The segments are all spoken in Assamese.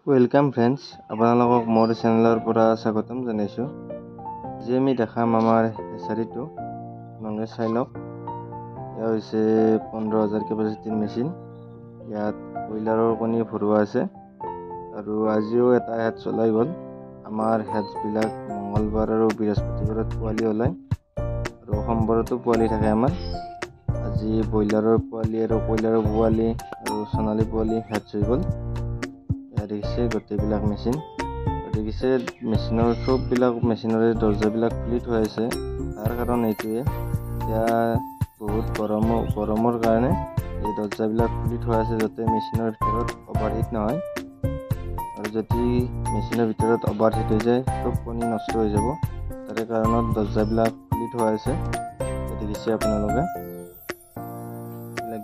ওয়েলকাম ফ্ৰেন্ডস, আপোনালোকক মোৰ চেনেলৰ পৰা স্বাগতম জনাইছোঁ। আজি আমি দেখাম আমাৰ হেচাৰীটো। আপোনালোকে চাই লওক। এয়া হৈছে 15,000 কেপাচিটিৰ মেচিন। ইয়াত ব্ৰইলাৰৰ কণী ভৰোৱা আছে আৰু আজিও এটা হেড চলাই গ'ল। আমাৰ হেডছবিলাক মঙলবাৰ আৰু বৃহস্পতিবাৰত পোৱালি ওলায় আৰু সোমবাৰতো পোৱালি থাকে আমাৰ। আজি ব্ৰইলাৰৰ পোৱালি আৰু কয়লাৰৰ পোৱালি আৰু সোণালী পোৱালি হেডছ হৈ গ'ল। দেখিছে গোটেইবিলাক মেচিন। দেখিছে মেচিনৰ চববিলাক মেচিনৰে দৰ্জাবিলাক খুলি থোৱা আছে। তাৰ কাৰণ এইটোৱে, এতিয়া বহুত গৰমৰ কাৰণে এই দৰ্জাবিলাক খুলি থোৱা আছে যাতে মেচিনৰ ভিতৰত অভাৰহিট নহয়। আৰু যদি মেচিনৰ ভিতৰত অভাৰহিট হৈ যায় চব কণী নষ্ট হৈ যাব। তাৰে কাৰণত দৰ্জাবিলাক খুলি থোৱা আছে। দেখিছে আপোনালোকে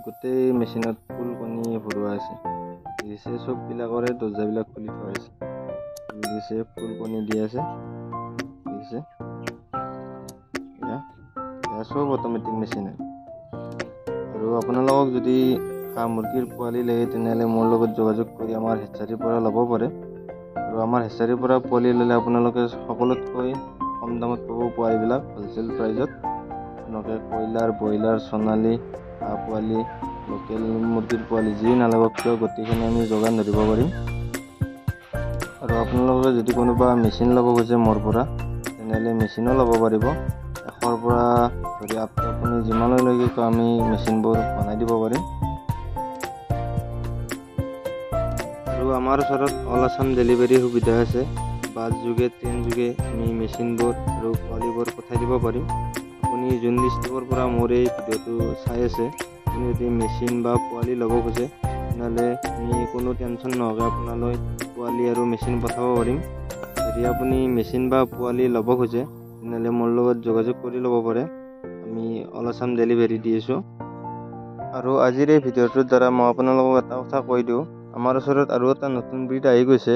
গোটেই মেচিনত ফুল কণী ভৰোৱা আছে। দেখিছে চববিলাকৰে দৰ্জাবিলাক খুলি থোৱা আছে। দেখিছে ফুল কণী দি আছে। দেখিছে এয়া চব অট'মেটিক মেচিন। আৰু আপোনালোকক যদি হাঁহ মুৰ্গীৰ পোৱালি লাগে তেনেহ'লে মোৰ লগত যোগাযোগ কৰি আমাৰ হেচাৰীৰ পৰা ল'ব পাৰে। আৰু আমাৰ হেচাৰীৰ পৰা পোৱালি ল'লে আপোনালোকে সকলোতকৈ কম দামত পাব পোৱালিবিলাক হ'লচেল প্ৰাইজত। আপোনালোকে কয়লাৰ, ব্ৰইলাৰ, সোণালী, হাঁহ পোৱালি, লোকেল মুৰ্গীৰ পোৱালি যি নালাগক কিয় গোটেইখিনি আমি যোগান ধৰিব পাৰিম। আৰু আপোনালোকে যদি কোনোবা মেচিন ল'ব খোজে মোৰ পৰা তেনেহ'লে মেচিনো ল'ব পাৰিব। 100ৰ পৰা ধৰি আপুনি যিমানলৈকে আমি মেচিনবোৰ বনাই দিব পাৰিম। আৰু আমাৰ ওচৰত অল আছাম ডেলিভাৰী সুবিধা আছে। বাছ যোগে ট্ৰেইন যোগে আমি মেচিনবোৰ আৰু পোৱালিবোৰ পঠাই দিব পাৰিম। আপুনি যোন ডিষ্ট্ৰিক্টৰ পৰা মোৰ এই ভিডিঅ'টো চাই আছে, আপুনি যদি মেচিন বা পোৱালি ল'ব খোজে তেনেহ'লে আমি কোনো টেনশ্যন নোহোৱাকৈ আপোনালৈ পোৱালি আৰু মেচিন পঠাব পাৰিম। যদি আপুনি মেচিন বা পোৱালি ল'ব খোজে তেনেহ'লে মোৰ লগত যোগাযোগ কৰি ল'ব পাৰে। আমি অল আছাম ডেলিভাৰী দি আছোঁ। আৰু আজিৰ এই ভিডিঅ'টোৰ দ্বাৰা মই আপোনালোকক এটা কথা কৈ দিওঁ, আমাৰ ওচৰত আৰু এটা নতুন ব্ৰীড আহি গৈছে।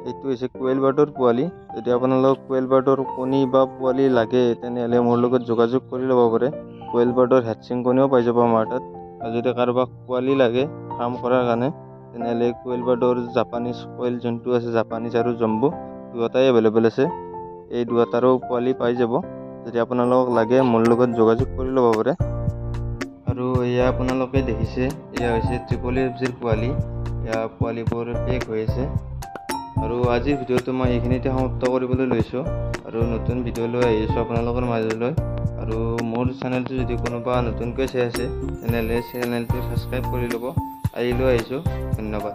এইটো হৈছে কোৱেল বাৰ্ডৰ পোৱালি। যদি আপোনালোকক কোৱেল বাৰ্ডৰ কণী বা পোৱালি লাগে তেনেহ'লে মোৰ লগত যোগাযোগ কৰি ল'ব পাৰে। কোৱেল বাৰ্ডৰ হেডচিং কণীও পাই যাব আমাৰ তাত। আৰু যদি কাৰোবাক পোৱালি লাগে ফাৰ্ম কৰাৰ কাৰণে তেনেহ'লে কোৱেল বাৰ্ডৰ জাপানীজ কোৱেল যোনটো আছে, জাপানীজ আৰু জম্বু দুয়োটাই এভেইলেবল আছে। এই দুয়োটাৰো পোৱালি পাই যাব। যদি আপোনালোকক লাগে মোৰ লগত যোগাযোগ কৰি ল'ব পাৰে। আৰু এয়া আপোনালোকে দেখিছে, এয়া হৈছে FFFৰ পোৱালি। এয়া পোৱালিবোৰ পেক হৈ আছে। আৰু আজিৰ ভিডিঅ'টো মই এইখিনিতে সমাপ্ত কৰিবলৈ লৈছোঁ আৰু নতুন ভিডিঅ' লৈ আহিছোঁ আপোনালোকৰ মাজলৈ। আৰু মোৰ চেনেলটো যদি কোনোবা নতুনকৈ চাই আছে তেনেহ'লে চেনেলটো ছাবস্ক্ৰাইব কৰি ল'ব। আহিছোঁ। ধন্যবাদ।